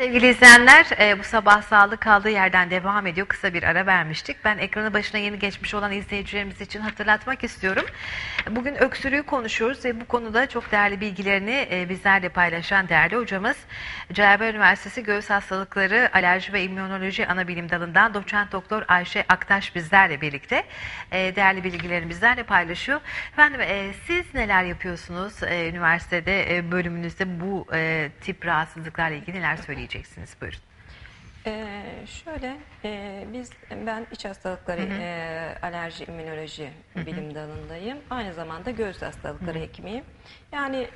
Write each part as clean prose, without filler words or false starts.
Sevgili izleyenler, bu sabah sağlık kaldığı yerden devam ediyor. Kısa bir ara vermiştik. Ben ekranı başına yeni geçmiş olan izleyicilerimiz için hatırlatmak istiyorum. Bugün öksürüğü konuşuyoruz ve bu konuda çok değerli bilgilerini bizlerle paylaşan değerli hocamız Celal Üniversitesi Göğüs Hastalıkları Alerji ve İmmünoloji Anabilim Dalı'ndan doçent doktor Ayşe Aktaş bizlerle birlikte değerli bilgilerini bizlerle paylaşıyor. Efendim siz neler yapıyorsunuz üniversitede bölümünüzde bu tip rahatsızlıklarla ilgili neler söyleyeceksiniz? Buyurun. Ben iç hastalıkları alerji immünoloji bilim dalındayım. Aynı zamanda göğüs hastalıkları hekimiyim. Yani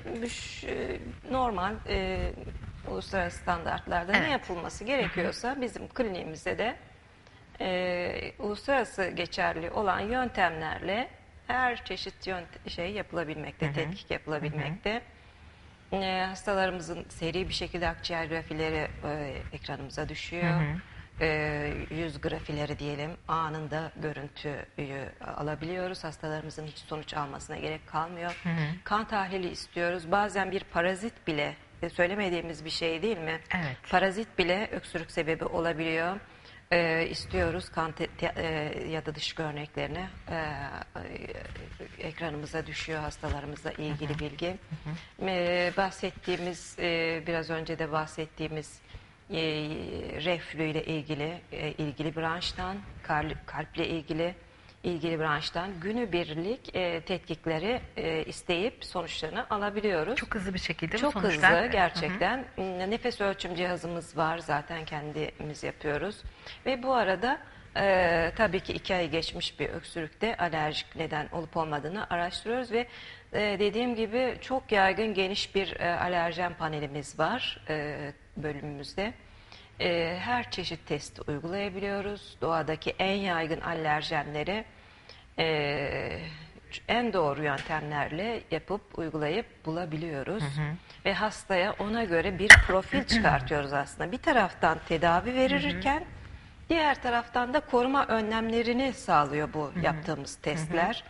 normal uluslararası standartlarda ne yapılması gerekiyorsa bizim kliniğimizde de uluslararası geçerli olan yöntemlerle her çeşit şey yapılabilmekte, tetkik yapılabilmekte. Hastalarımızın seri bir şekilde akciğer grafileri ekranımıza düşüyor. Yüz grafileri diyelim, anında görüntüyü alabiliyoruz. Hastalarımızın hiç sonuç almasına gerek kalmıyor. Kan tahlili istiyoruz. Bazen bir parazit bile, söylemediğimiz bir şey değil mi? Evet. Parazit bile öksürük sebebi olabiliyor. İstiyoruz kan ya da dışkı örneklerini ekranımıza düşüyor hastalarımızla ilgili bilgi. Biraz önce de bahsettiğimiz reflü ile ilgili branştan, kalple ilgili branştan günübirlik tetkikleri isteyip sonuçlarını alabiliyoruz. Çok hızlı bir şekilde Çok sonuçlar. hızlı gerçekten. Nefes ölçüm cihazımız var, zaten kendimiz yapıyoruz. Ve bu arada tabii ki 2 ay geçmiş bir öksürükte alerjik neden olup olmadığını araştırıyoruz ve dediğim gibi çok yaygın geniş bir alerjen panelimiz var bölümümüzde. Her çeşit testi uygulayabiliyoruz. Doğadaki en yaygın alerjenleri en doğru yöntemlerle uygulayıp bulabiliyoruz. Ve hastaya ona göre bir profil çıkartıyoruz aslında. Bir taraftan tedavi verirken diğer taraftan da koruma önlemlerini sağlıyor bu yaptığımız testler.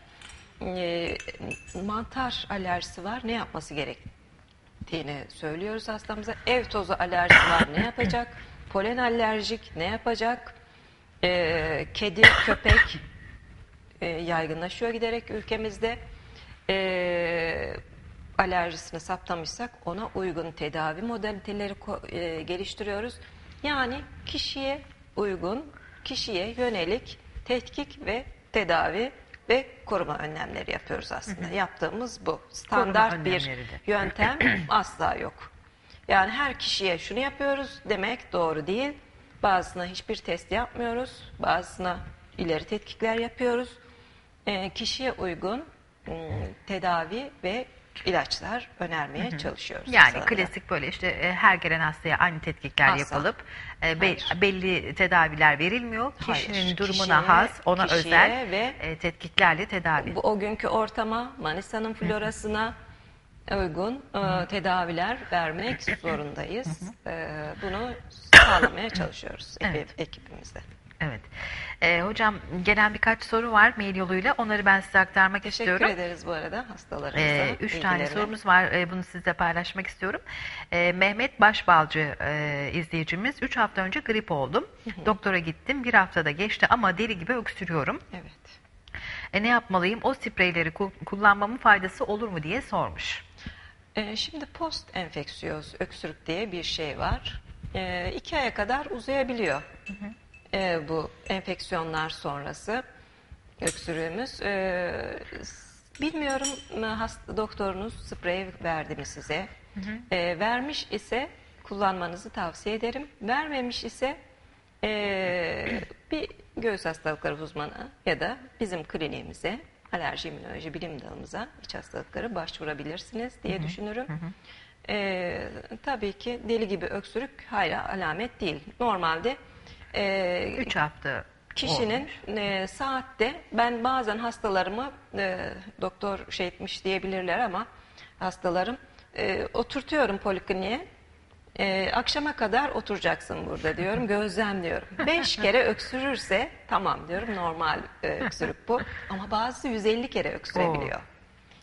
Mantar alerjisi var, ne yapması gerektiğini söylüyoruz hastamıza. Ev tozu alerjisi var, ne yapacak? Polen alerjik ne yapacak? Kedi, köpek yaygınlaşıyor giderek ülkemizde. Alerjisini saptamışsak ona uygun tedavi modaliteleri geliştiriyoruz. Yani kişiye uygun, kişiye yönelik tetkik ve tedavi ve koruma önlemleri yapıyoruz aslında. Yaptığımız bu. Standart bir yöntem asla yok. Yani her kişiye şunu yapıyoruz demek doğru değil. Bazısına hiçbir test yapmıyoruz. Bazısına ileri tetkikler yapıyoruz. Kişiye uygun tedavi ve ilaçlar önermeye çalışıyoruz. Yani hastalara. klasik böyle işte her gelen hastaya aynı tetkikler yapılıp belli tedaviler verilmiyor. Kişinin durumuna has, ona özel ve tetkiklerle tedavi. o günkü ortama, Manisa'nın florasına uygun tedaviler vermek zorundayız. Bunu sağlamaya çalışıyoruz ekibimizde. Evet. Hocam gelen birkaç soru var mail yoluyla. Onları ben size aktarmak istiyorum. Teşekkür ederiz bu arada hastalarımıza. 3 tane sorumuz var. Bunu sizle paylaşmak istiyorum. Mehmet Başbalcı izleyicimiz. 3 hafta önce grip oldum. Doktora gittim. 1 haftada geçti ama deli gibi öksürüyorum. Evet. Ne yapmalıyım? O spreyleri kullanmamın faydası olur mu diye sormuş. Şimdi post enfeksiyöz öksürük diye bir şey var. 2 aya kadar uzayabiliyor. Bu enfeksiyonlar sonrası öksürüğümüz. Bilmiyorum doktorunuz sprey verdi mi size? Vermiş ise kullanmanızı tavsiye ederim. Vermemiş ise bir göğüs hastalıkları uzmanı ya da bizim kliniğimize, alerji immünoloji bilim dalımıza, iç hastalıkları başvurabilirsiniz diye düşünürüm. Tabii ki deli gibi öksürük hayra alamet değil. Normalde 3 hafta kişinin saatte, ben bazen hastalarımı doktor şey etmiş diyebilirler ama hastalarım oturtuyorum polikliniğe, akşama kadar oturacaksın burada diyorum, gözlemliyorum. 5 kere öksürürse tamam diyorum, normal öksürük bu, ama bazısı 150 kere öksürebiliyor.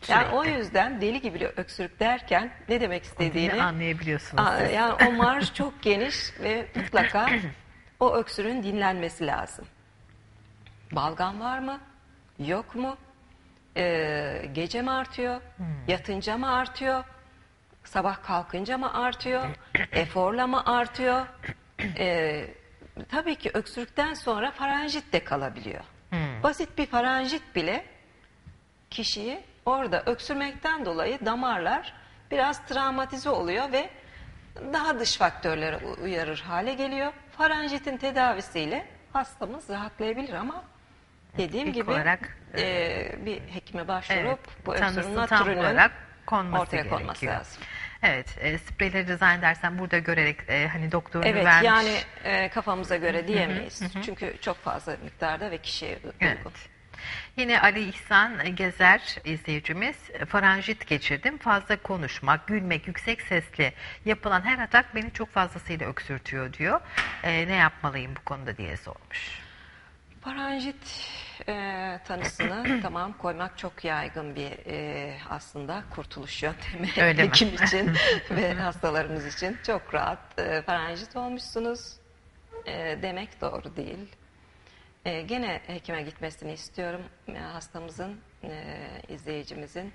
Yani o Sürekli. yüzden deli gibi öksürük derken ne demek istediğini Anlayabiliyorsunuz siz. yani o marj çok geniş ve mutlaka o öksürüğün dinlenmesi lazım. Balgam var mı? Yok mu? Gece mi artıyor? Yatınca mı artıyor? Sabah kalkınca mı artıyor? Eforla mı artıyor? Tabii ki öksürükten sonra faranjit de kalabiliyor. Basit bir faranjit bile kişiyi orada öksürmekten dolayı damarlar biraz travmatize oluyor ve daha dış faktörlere uyarır hale geliyor. Faranjitin tedavisiyle hastamız rahatlayabilir ama dediğim İlk gibi olarak, bir hekime başvurup Evet, bu öksürüğün tanısı tam natürünün olarak konması ortaya konması gerekiyor. lazım. Evet, spreyleri dizayn edersen burada görerek hani doktorunu Evet vermiş. yani kafamıza göre diyemeyiz. Çünkü çok fazla miktarda ve kişiye uygun. Evet. Yine Ali İhsan Gezer izleyicimiz, faranjit geçirdim. Fazla konuşmak, gülmek, yüksek sesli yapılan her atak beni çok fazlasıyla öksürtüyor diyor. Ne yapmalıyım bu konuda diye sormuş. Faranjit tanısını tamam koymak çok yaygın bir aslında kurtuluş yöntemi Öyle mi? hekim için ve hastalarımız için çok rahat faranjit olmuşsunuz demek doğru değil. Gene hekime gitmesini istiyorum. Hastamızın, izleyicimizin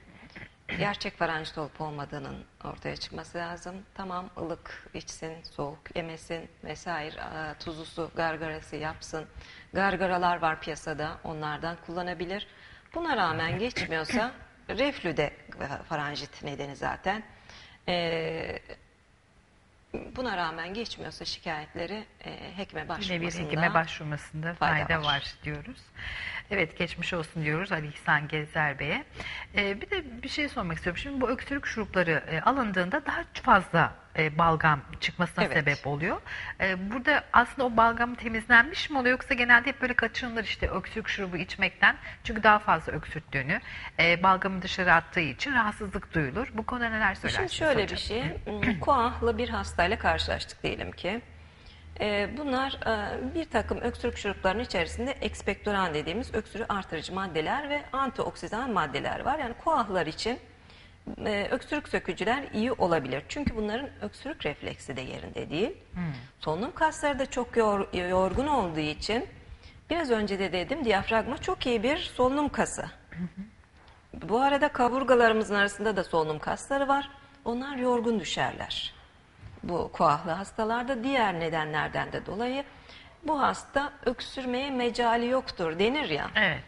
gerçek faranjit olup olmadığının ortaya çıkması lazım. Tamam ılık içsin, soğuk yemesin vesaire, tuzlu su gargarası yapsın. Gargaralar var piyasada, onlardan kullanabilir. Buna rağmen geçmiyorsa, reflü de faranjit nedeni zaten. Buna rağmen geçmiyorsa şikayetleri hekime Yine bir başvurmasında hekime başvurmasında fayda var diyoruz. Evet, geçmiş olsun diyoruz Ali İhsan Gezer Bey'e. Bir de bir şey sormak istiyorum. Şimdi bu öksürük şurupları alındığında daha fazla balgam çıkmasına Evet. sebep oluyor. Burada aslında o balgam temizlenmiş mi oluyor, yoksa genelde hep böyle kaçınılır işte öksürük şurubu içmekten, çünkü daha fazla öksürttüğünü, balgamı dışarı attığı için rahatsızlık duyulur. Bu konuda neler söylersiniz Şimdi şöyle hocam? bir şey, koahlı bir hastayla karşılaştık diyelim ki. Bunlar bir takım öksürük şuruplarının içerisinde ekspektoran dediğimiz öksürüğü artırıcı maddeler ve antioksidan maddeler var. Yani koahlar için öksürük sökücüler iyi olabilir. Çünkü bunların öksürük refleksi de yerinde değil. Solunum kasları da çok yorgun olduğu için, biraz önce de dedim, diyafragma çok iyi bir solunum kası. Bu arada kaburgalarımızın arasında da solunum kasları var. Onlar yorgun düşerler. Bu koahlı hastalarda diğer nedenlerden de dolayı bu hasta öksürmeye mecali yoktur denir ya. Evet.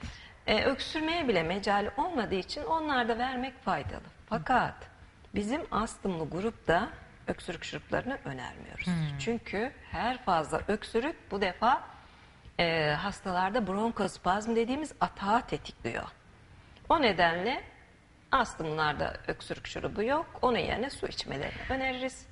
Öksürmeye bile mecali olmadığı için onlarda vermek faydalı. Fakat bizim astımlı grupta öksürük şuruplarını önermiyoruz. Çünkü her fazla öksürük bu defa hastalarda bronkospazm dediğimiz atağı tetikliyor. O nedenle astımlarda öksürük şurubu yok. Onun yerine su içmelerini öneririz.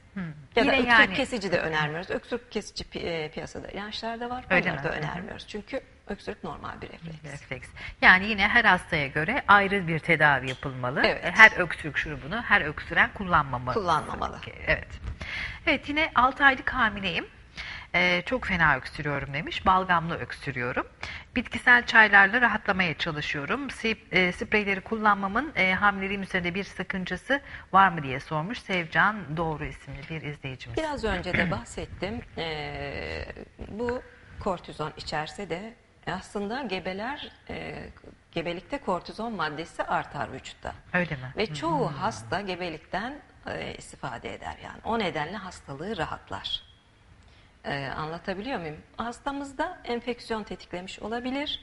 Ya da Yine öksürük yani- kesici de önermiyoruz. Öksürük kesici piyasada ilaçlarda var. Öyle Onları da mi? önermiyoruz. Çünkü öksürük normal bir refleks. Refleks. Yani yine her hastaya göre ayrı bir tedavi yapılmalı. Evet. Her öksürük şurubunu her öksüren kullanmamalı. Kullanmamalı. Evet. Evet, yine 6 aylık hamileyim. Çok fena öksürüyorum demiş. Balgamlı öksürüyorum. Bitkisel çaylarla rahatlamaya çalışıyorum. Spreyleri kullanmamın hamileliğim üzerinde bir sakıncası var mı diye sormuş. Sevcan Doğru isimli bir izleyicimiz. Biraz önce de bahsettim. Bu kortizon içerse de aslında gebelikte kortizon maddesi artar vücutta. Öyle mi? Ve çoğu hasta gebelikten istifade eder. Yani o nedenle hastalığı rahatlar. Anlatabiliyor muyum? Hastamızda enfeksiyon tetiklemiş olabilir.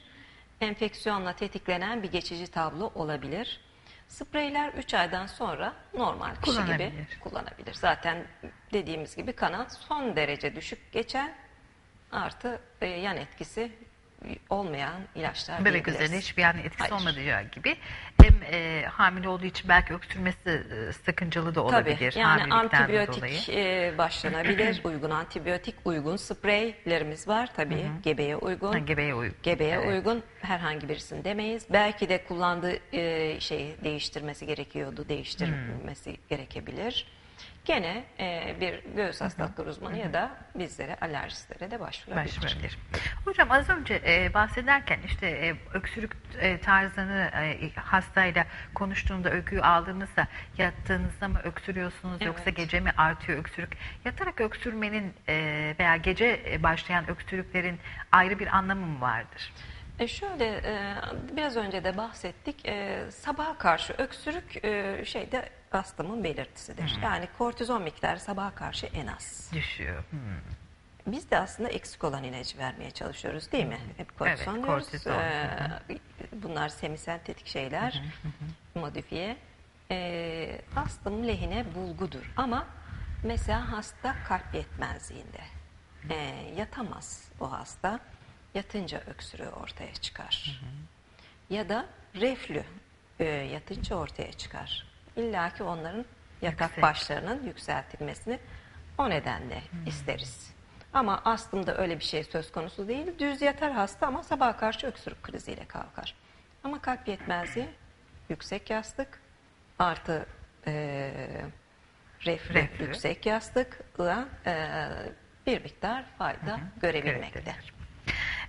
Enfeksiyonla tetiklenen bir geçici tablo olabilir. Spreyler 3 aydan sonra normal kişi gibi kullanabilir. Zaten dediğimiz gibi kana son derece düşük geçen artı yan etkisi olmayan ilaçlar Bebek diyebiliriz. üzerinde hiçbir yani etkisi Hayır. olmayacağı gibi, hem hamile olduğu için belki öksürmesi sakıncalı da olabilir. Tabii yani hamilelikten antibiyotik dolayı. başlanabilir. Uygun antibiyotik, uygun spreylerimiz var tabii. Gebeye uygun. Ha, gebeye uygun. Gebeye Evet. uygun herhangi birisini demeyiz. Belki de kullandığı şeyi değiştirmesi gerekiyordu. Değiştirmesi gerekebilir. Gene bir göğüs hastalıkları uzmanı ya da bizlere, alerjistlere de başvurabilir. Başvurabilir. Hocam az önce bahsederken işte öksürük tarzını hastayla konuştuğunda, öyküyü aldığınızda yattığınızda mı öksürüyorsunuz yoksa Evet. gece mi artıyor öksürük? Yatarak öksürmenin veya gece başlayan öksürüklerin ayrı bir anlamı mı vardır? Şöyle biraz önce de bahsettik. Sabaha karşı öksürük şeyde astımın belirtisidir. Yani kortizon miktarı sabaha karşı en az. Düşüyor. Biz de aslında eksik olan ilacı vermeye çalışıyoruz değil mi? Hep kortizon Evet, diyoruz. kortizon. Bunlar semisentetik şeyler, modifiye. Astım lehine bulgudur. Ama mesela hasta kalp yetmezliğinde yatamaz o hasta. Yatınca öksürüğü ortaya çıkar. Ya da reflü yatınca ortaya çıkar. İlla ki onların yatak Yüksek. başlarının yükseltilmesini o nedenle isteriz. Ama astımda öyle bir şey söz konusu değil. Düz yatar hasta ama sabaha karşı öksürük kriziyle kalkar. Ama kalp yetmezliği, yüksek yastık artı reflü, yüksek yastıkla bir miktar fayda görebilmekte. görebilirler.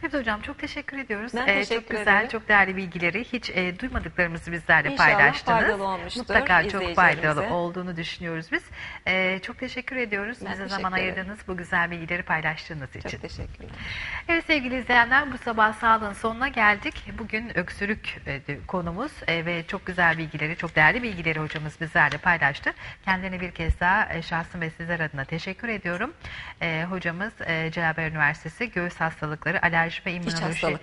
Evet hocam, çok teşekkür ediyoruz. Ben teşekkür çok güzel, ederim. çok değerli bilgileri hiç duymadıklarımızı bizlerle İnşallah paylaştınız. faydalı olmuştur Mutlaka çok faydalı izleyicilerimize. olduğunu düşünüyoruz biz. Çok teşekkür ediyoruz. Ben Bize teşekkür zaman ederim. ayırdığınız, bu güzel bilgileri paylaştığınız için. Çok teşekkürler. Evet sevgili izleyenler, bu sabah sağlığın sonuna geldik. Bugün öksürük konumuz ve çok güzel bilgileri, çok değerli bilgileri hocamız bizlerle paylaştı. Kendilerine bir kez daha şahsım ve sizler adına teşekkür ediyorum. Hocamız Celal Üniversitesi Göğüs Hastalıkları, Alerji ve İmmünoloji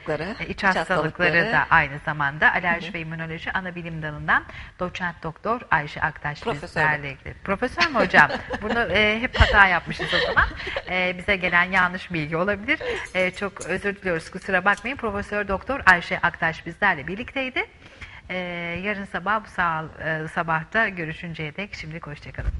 İç hastalıkları da aynı zamanda Alerji ve İmmünoloji Anabilim Dalı'ndan doçent doktor Ayşe Aktaş Profesör. bizlerle ilgili. Profesör mü hocam? Bunu hep hata yapmışız o zaman. Bize gelen yanlış bilgi olabilir. Çok özür diliyoruz, kusura bakmayın. Profesör Doktor Ayşe Aktaş bizlerle birlikteydi. Yarın sabah bu sabahta görüşünceye dek şimdilik hoşçakalın.